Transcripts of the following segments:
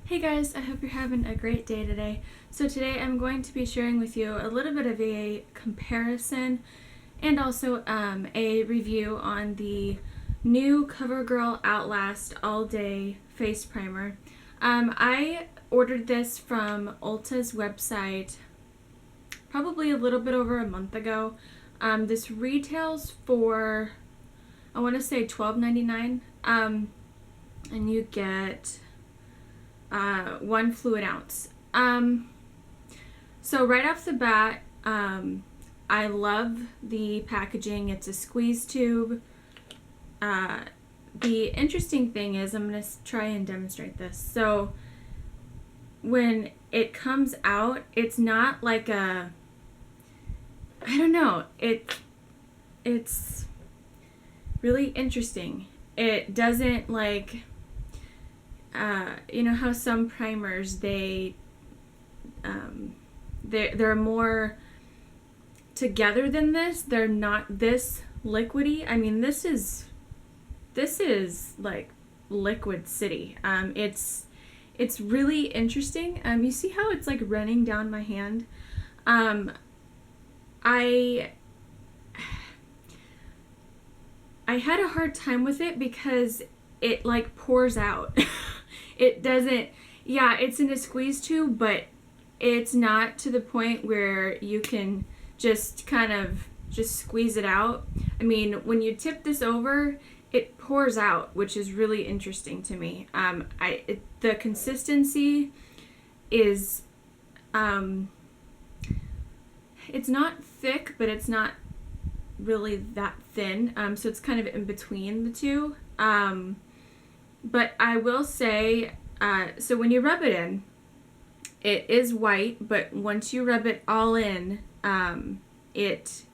Hey guys, I hope you're having a great day today. So today I'm going to be sharing with you a little bit of a comparison and also a review on the new Covergirl Outlast All-day face primer. I ordered this from Ulta's website probably a little bit over a month ago. This retails for, I want to say $12.99, and you get 1 fluid ounce. So right off the bat, I love the packaging. It's a squeeze tube. The interesting thing is, I'm going to try and demonstrate this. So when it comes out, it's not like a, I don't know, it's really interesting. It doesn't like, you know how some primers, they're more together than this. They're not this liquidy. I mean, this is like liquid city. It's really interesting. You see how it's like running down my hand. I had a hard time with it because it like pours out. It doesn't, yeah, it's in a squeeze tube, but it's not to the point where you can just kind of just squeeze it out. I mean, when you tip this over, it pours out, which is really interesting to me. The consistency is, it's not thick, but it's not really that thin. So it's kind of in between the two. But I will say, so when you rub it in, it is white, but once you rub it all in, it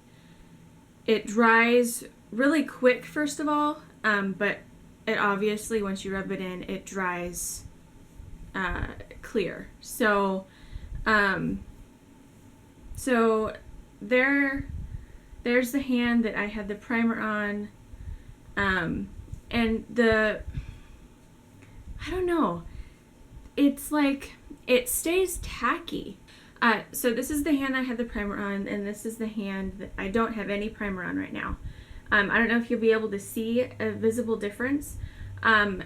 dries really quick, first of all, but it obviously, once you rub it in, it dries clear. So, there's the hand that I had the primer on, and I don't know, it's like, it stays tacky. So this is the hand I had the primer on, and this is the hand that I don't have any primer on right now. I don't know if you'll be able to see a visible difference. I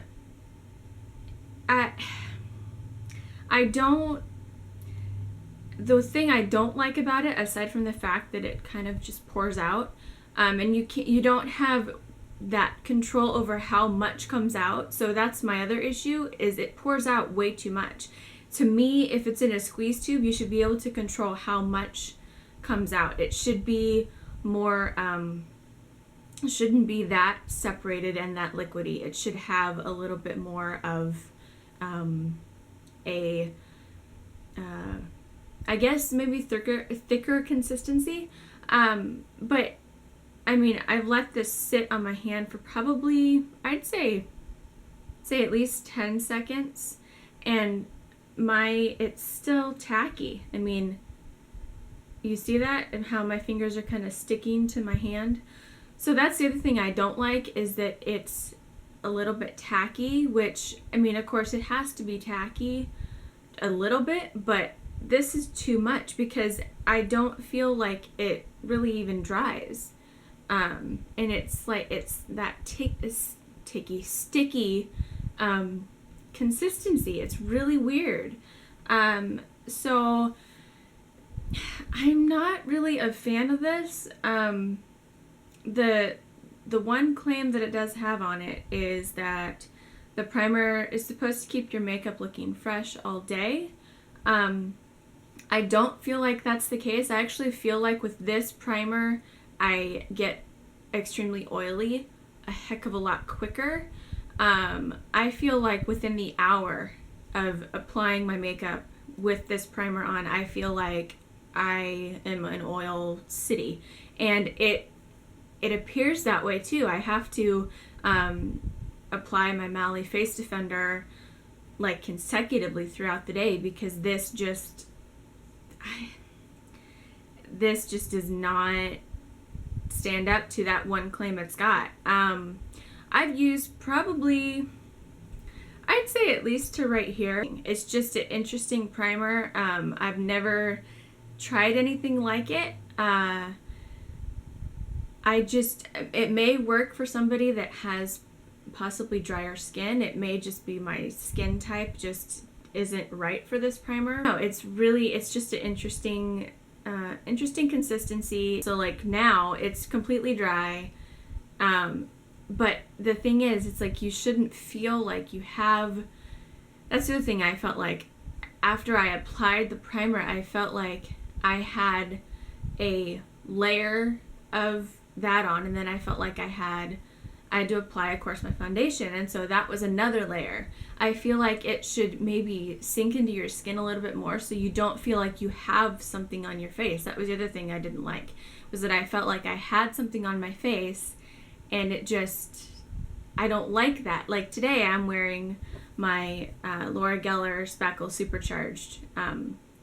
don't, the thing I don't like about it, aside from the fact that it kind of just pours out, and you don't have that control over how much comes out. So that's my other issue, is it pours out way too much. To me, if it's in a squeeze tube, you should be able to control how much comes out. It should be more, shouldn't be that separated and that liquidy. It should have a little bit more of I guess maybe thicker consistency. But I mean, I've let this sit on my hand for probably, I'd say at least 10 seconds, and it's still tacky. I mean, you see that, and how my fingers are kind of sticking to my hand. So that's the other thing I don't like, is that it's a little bit tacky, which, I mean, of course it has to be tacky a little bit, but this is too much because I don't feel like it really even dries. And it's like, it's that sticky consistency. It's really weird. So I'm not really a fan of this. The one claim that it does have on it is that the primer is supposed to keep your makeup looking fresh all day. I don't feel like that's the case. I actually feel like with this primer, I get extremely oily a heck of a lot quicker. I feel like within the hour of applying my makeup with this primer on, I feel like I am an oil city, and it appears that way too. I have to apply my Mally Face Defender like consecutively throughout the day, because this just does not stand up to that one claim it's got. I've used probably, I'd I'd say at least to right here. It's just an interesting primer. I've never tried anything like it. It may work for somebody that has possibly drier skin. It may just be my skin type just isn't right for this primer. No, it's just an interesting consistency. So like now it's completely dry. But the thing is, it's like you shouldn't feel like you have, that's the other thing I felt like after I applied the primer, I felt like I had a layer of that on, and then I felt like I had to apply, of course, my foundation, and so that was another layer. I feel like it should maybe sink into your skin a little bit more so you don't feel like you have something on your face. That was the other thing I didn't like, was that I felt like I had something on my face, and it just, I don't like that. Like today I'm wearing my Laura Geller Spackle Supercharged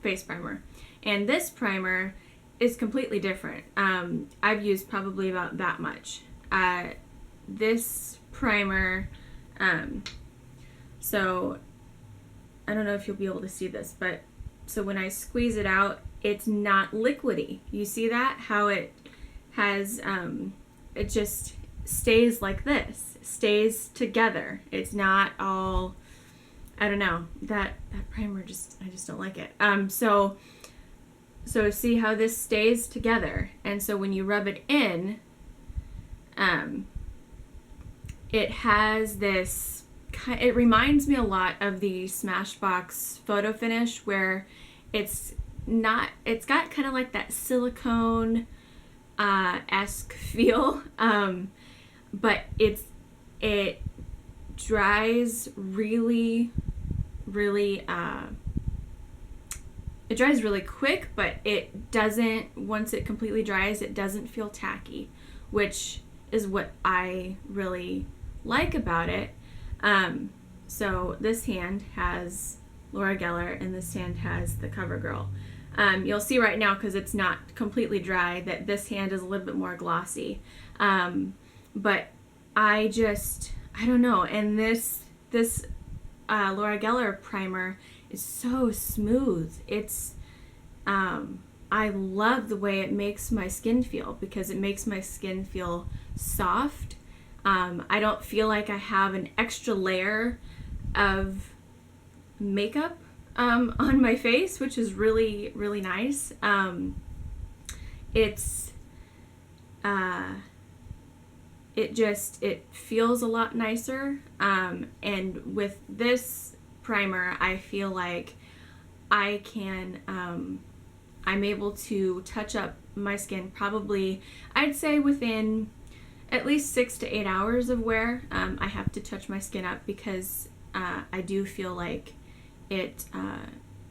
face primer, and this primer is completely different. I've used probably about that much. This primer, so I don't know if you'll be able to see this, but so when I squeeze it out, it's not liquidy. You see that? How it has, it just stays like this, stays together. It's not all, I don't know, that primer just, I just don't like it. So see how this stays together, and so when you rub it in, it has this, it reminds me a lot of the Smashbox photo finish, where it's got kind of like that silicone esque feel, but it dries really it dries really quick, but it doesn't, once it completely dries, it doesn't feel tacky, which is what I really like about it. So this hand has Laura Geller, and this hand has the Covergirl. You'll see right now, because it's not completely dry, that this hand is a little bit more glossy. But I don't know, and this Laura Geller primer is so smooth. It's I love the way it makes my skin feel, because it makes my skin feel soft. I don't feel like I have an extra layer of makeup on my face, which is really, really nice. It feels a lot nicer. And with this primer, I feel like I can, I'm able to touch up my skin probably, I'd say within at least 6 to 8 hours of wear. I have to touch my skin up, because I do feel like it,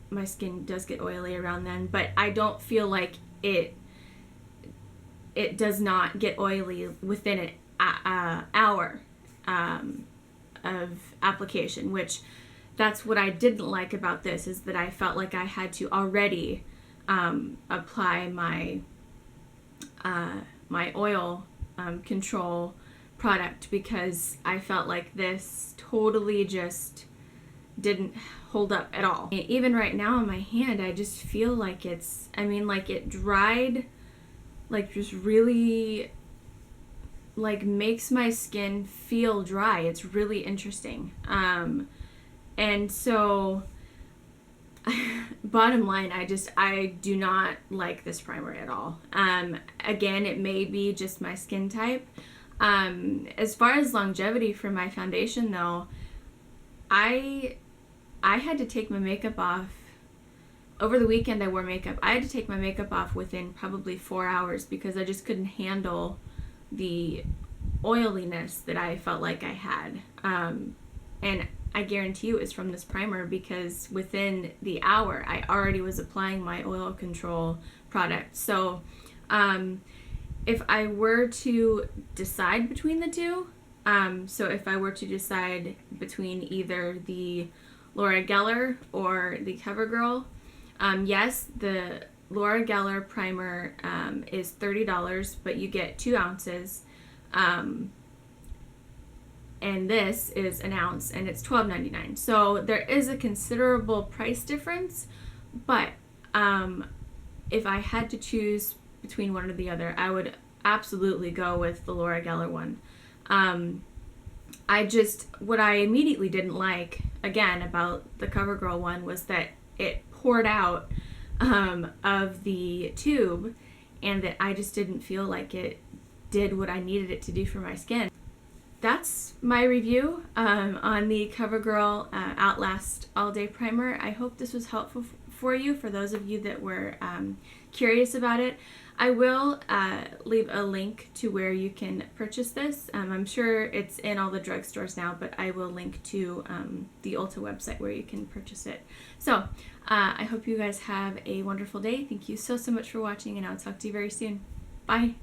my skin does get oily around then, but I don't feel like it does not get oily within an hour of application, which that's what I didn't like about this, is that I felt like I had to already apply my my oil control product, because I felt like this totally just didn't hold up at all. Even right now on my hand, I just feel like it's, I mean, like it dried, like just really like makes my skin feel dry. It's really interesting. And so bottom line, I do not like this primer at all. Again, it may be just my skin type. As far as longevity for my foundation though, I had to take my makeup off. Over the weekend I wore makeup. I had to take my makeup off within probably 4 hours, because I just couldn't handle the oiliness that I felt like I had. And I guarantee you it was from this primer, because within the hour I already was applying my oil control product. So if I were to decide between the two, so if I were to decide between either the Laura Geller or the Covergirl, yes, the Laura Geller primer is $30, but you get 2 ounces. and this is an ounce and it's $12.99. So there is a considerable price difference, but if I had to choose between one or the other, I would absolutely go with the Laura Geller one. What I immediately didn't like, again, about the CoverGirl one was that it poured out of the tube, and that I just didn't feel like it did what I needed it to do for my skin. That's my review on the CoverGirl Outlast All-Day Primer. I hope this was helpful for you, for those of you that were curious about it. I will leave a link to where you can purchase this. I'm sure it's in all the drugstores now, but I will link to the Ulta website where you can purchase it. So I hope you guys have a wonderful day. Thank you so much for watching, and I'll talk to you very soon. Bye.